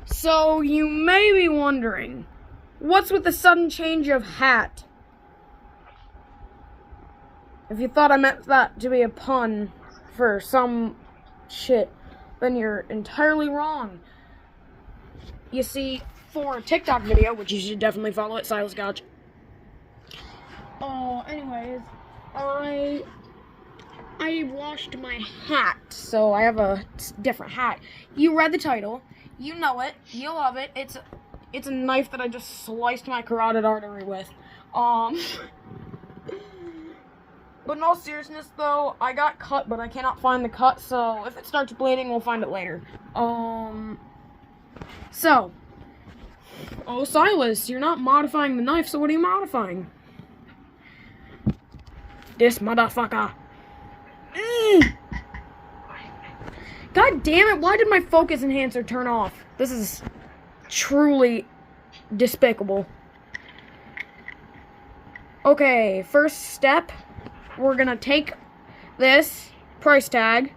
So you may be wondering, what's with the sudden change of hat? If you thought I meant that to be a pun for some shit, then you're entirely wrong. You see, for a TikTok video, which you should definitely follow at Silas Gouch. Anyways, I washed my hat, so I have a different hat. You read the title, you know it, you love it. It's a knife that I just sliced my carotid artery with. But in all seriousness, though, I got cut, but I cannot find the cut, so if it starts bleeding, we'll find it later. So, oh, Silas, you're not modifying the knife, so what are you modifying? This motherfucker. God damn it, why did my focus enhancer turn off? This is truly despicable. Okay, first step, we're gonna take this price tag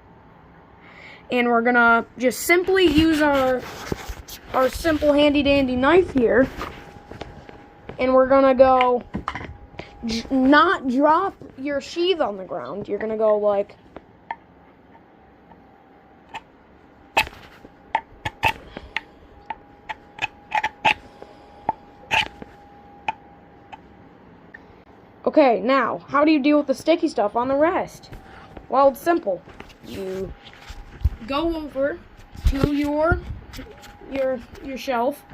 and we're gonna just simply use our simple handy dandy knife here, and we're gonna go not drop your sheath on the ground. You're gonna go like okay, now, how do you deal with the sticky stuff on the rest? Well, it's simple. You go over to your shelf,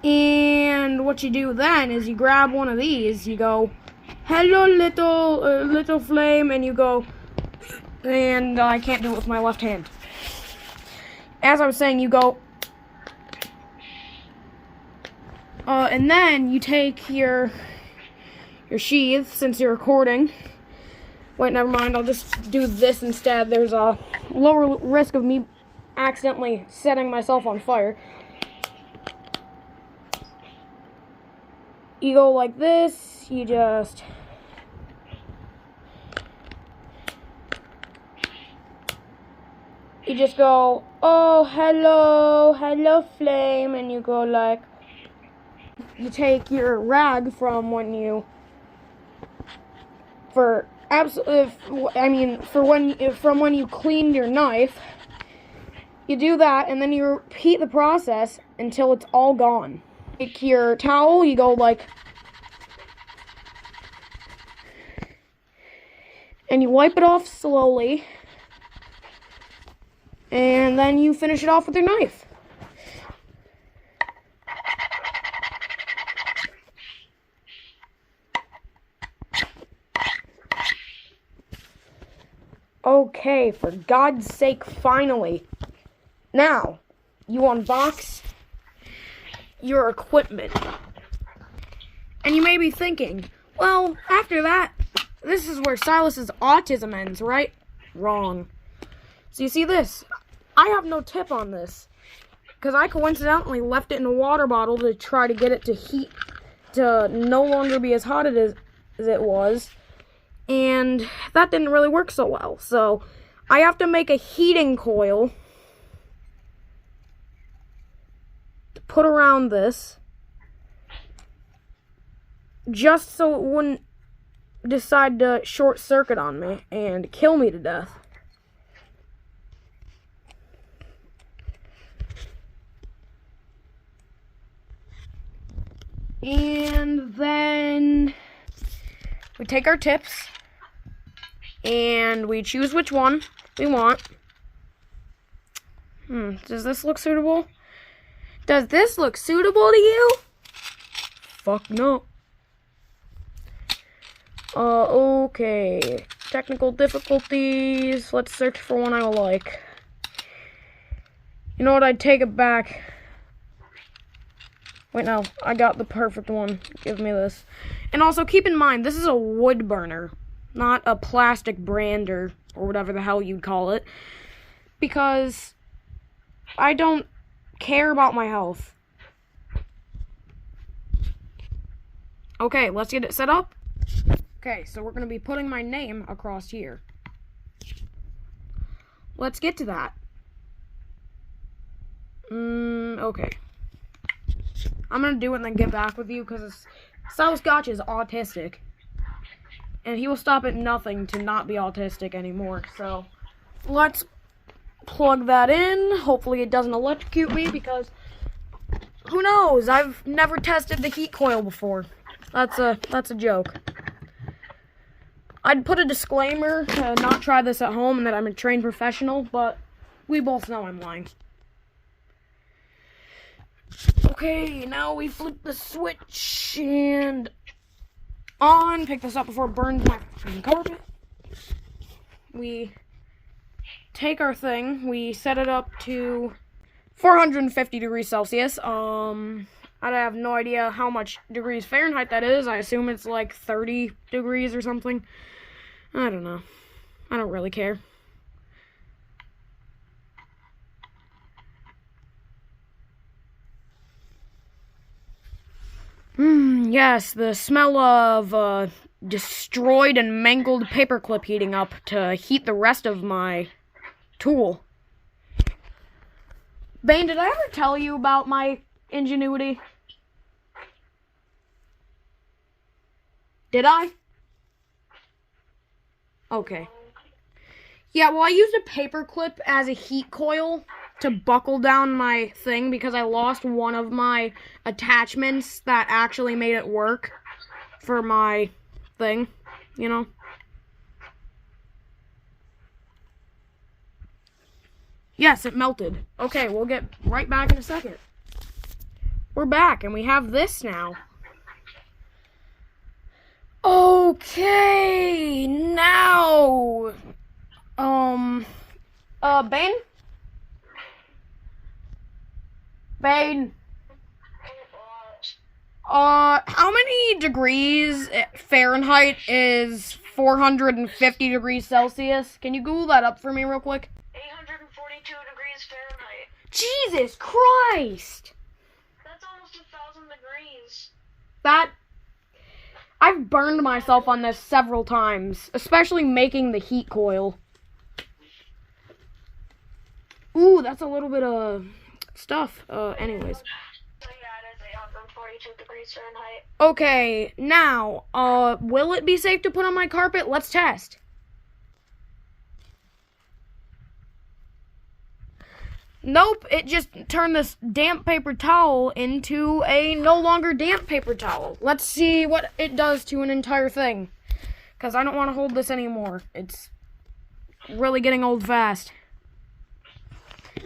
and what you do then is you grab one of these, you go, hello little flame, and you go, and I can't do it with my left hand. As I was saying, you go, and then you take your sheath, since you're recording. Wait, never mind, I'll just do this instead. There's a lower risk of me accidentally setting myself on fire. You go like this, you just go, oh, hello flame, and you go like, you take your rag from when you cleaned your knife. You do that, and then you repeat the process until it's all gone. Take your towel, you go like, and you wipe it off slowly, and then you finish it off with your knife. Okay, for God's sake, finally. Now, you unbox your equipment. And you may be thinking, well, after that, this is where Silas's autism ends, right? Wrong. So you see this? I have no tip on this, because I coincidentally left it in a water bottle to try to get it to heat, to no longer be as hot as it was. And that didn't really work so well. So I have to make a heating coil to put around this, just so it wouldn't decide to short circuit on me and kill me to death. And then we take our tips and we choose which one we want. Does this look suitable? Does this look suitable to you? Fuck no. Okay. Technical difficulties. Let's search for one I like. You know what? I'd take it back. Wait, no. I got the perfect one. Give me this. And also, keep in mind, this is a wood burner, not a plastic brander, or whatever the hell you'd call it. Because I don't care about my health. Okay, let's get it set up. Okay, so we're going to be putting my name across here. Let's get to that. Okay. I'm gonna do it and then get back with you because Scotch is autistic. And he will stop at nothing to not be autistic anymore. So, let's plug that in. Hopefully it doesn't electrocute me because who knows? I've never tested the heat coil before. That's a joke. I'd put a disclaimer to not try this at home and that I'm a trained professional, but we both know I'm lying. Okay, now we flip the switch and on. Pick this up before it burns my carpet. We take our thing, we set it up to 450 degrees Celsius. I have no idea how much degrees Fahrenheit that is. I assume it's like 30 degrees or something. I don't know. I don't really care. Yes, the smell of destroyed and mangled paperclip heating up to heat the rest of my tool. Bane, did I ever tell you about my ingenuity? Did I? Okay. Yeah, well, I used a paperclip as a heat coil to buckle down my thing because I lost one of my attachments that actually made it work for my thing, you know? Yes, it melted. Okay, we'll get right back in a second. We're back, and we have this now. Okay, now, Bane? Bane? How many degrees Fahrenheit is 450 degrees Celsius? Can you Google that up for me real quick? 842 degrees Fahrenheit. Jesus Christ! That's almost 1,000 degrees. I've burned myself on this several times, especially making the heat coil. Ooh, that's a little bit of stuff. Anyways. So yeah, it is 842 degrees Fahrenheit. Okay, now, will it be safe to put on my carpet? Let's test. Nope, it just turned this damp paper towel into a no longer damp paper towel. Let's see what it does to an entire thing. Because I don't want to hold this anymore. It's really getting old fast.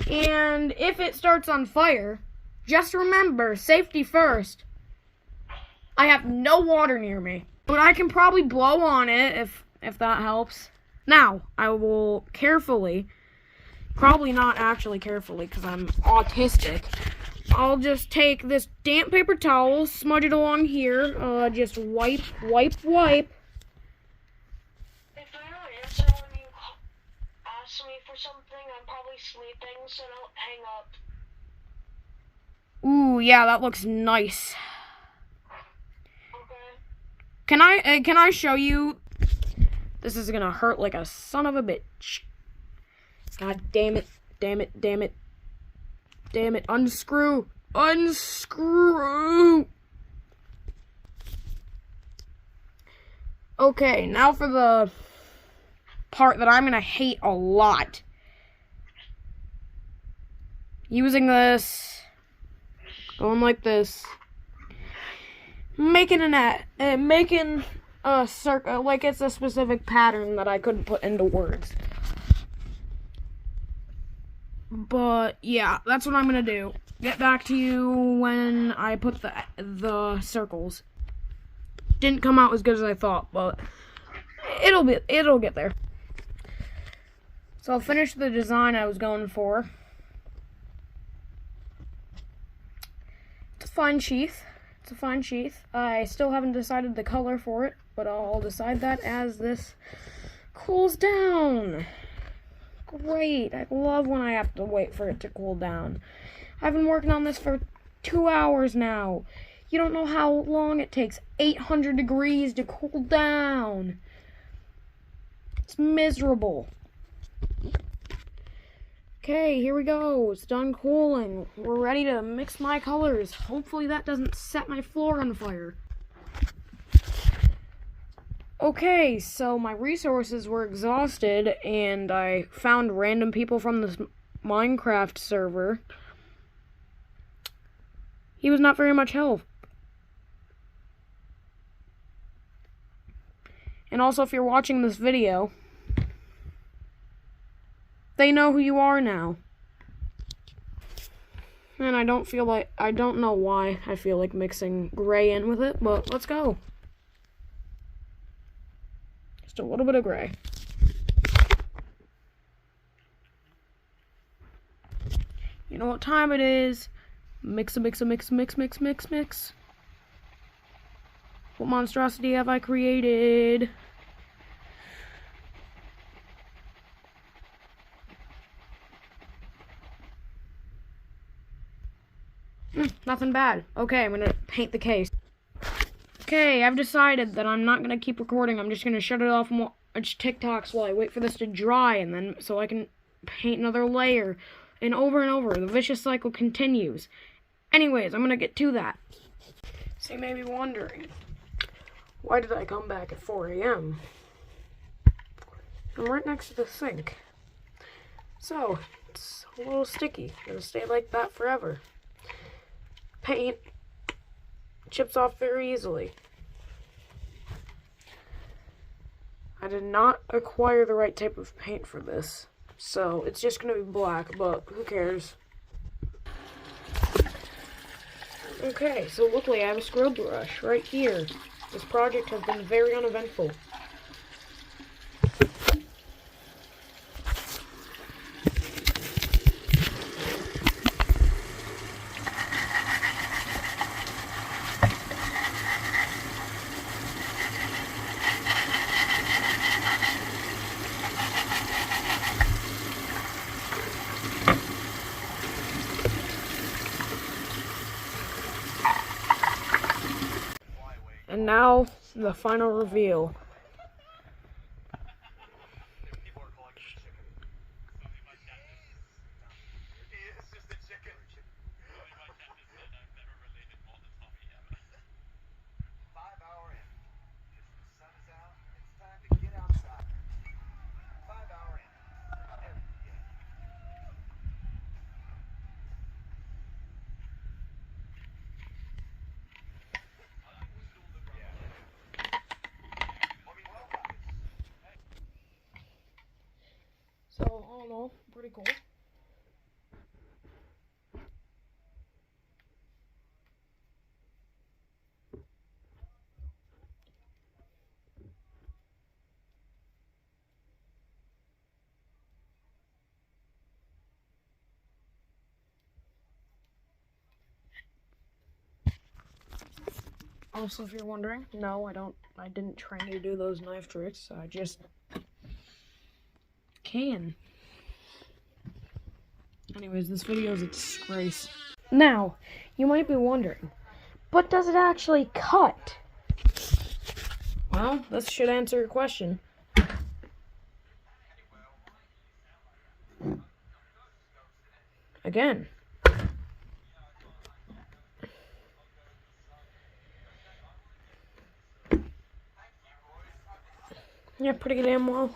And if it starts on fire, just remember, safety first. I have no water near me, but I can probably blow on it if that helps. Now, I will carefully, probably not actually carefully because I'm autistic, I'll just take this damp paper towel, smudge it along here, just wipe. If I don't answer when you ask me for something, I'm probably sleeping, so don't hang up. Ooh, yeah, that looks nice. Okay. Can I show you? This is gonna hurt like a son of a bitch. God damn it, damn it, damn it. Damn it, unscrew. Unscrew! Okay, now for the part that I'm gonna hate a lot. Using this, going like this, making a circle, like it's a specific pattern that I couldn't put into words. But yeah, that's what I'm gonna do. Get back to you when I put the circles. Didn't come out as good as I thought, but it'll get there. So I'll finish the design I was going for. It's a fine sheath. It's a fine sheath. I still haven't decided the color for it, but I'll decide that as this cools down. Great. I love when I have to wait for it to cool down. I've been working on this for 2 hours now. You don't know how long it takes 800 degrees to cool down. It's miserable. Okay, here we go. It's done cooling. We're ready to mix my colors. Hopefully that doesn't set my floor on fire. Okay, so my resources were exhausted, and I found random people from this Minecraft server. He was not very much help. And also, if you're watching this video, they know who you are now. And I don't know why I feel like mixing gray in with it, but let's go. Just a little bit of gray. You know what time it is. Mix. What monstrosity have I created? Nothing bad. Okay, I'm gonna paint the case. Okay, I've decided that I'm not gonna keep recording. I'm just gonna shut it off and watch TikToks while I wait for this to dry, and then so I can paint another layer. And over. The vicious cycle continues. Anyways, I'm gonna get to that. So you may be wondering, why did I come back at 4 a.m.? I'm right next to the sink. So, it's a little sticky. It'll stay like that forever. Paint chips off very easily. I did not acquire the right type of paint for this, so it's just gonna be black, but who cares? Okay, so luckily I have a scrub brush right here. This project has been very uneventful. And now, the final reveal. So, all in all, pretty cool. Also, if you're wondering, no, I didn't train you to do those knife tricks. I just can. Anyways, this video is a disgrace. Now, you might be wondering, but does it actually cut? Well, this should answer your question. Again. Yeah, pretty damn well.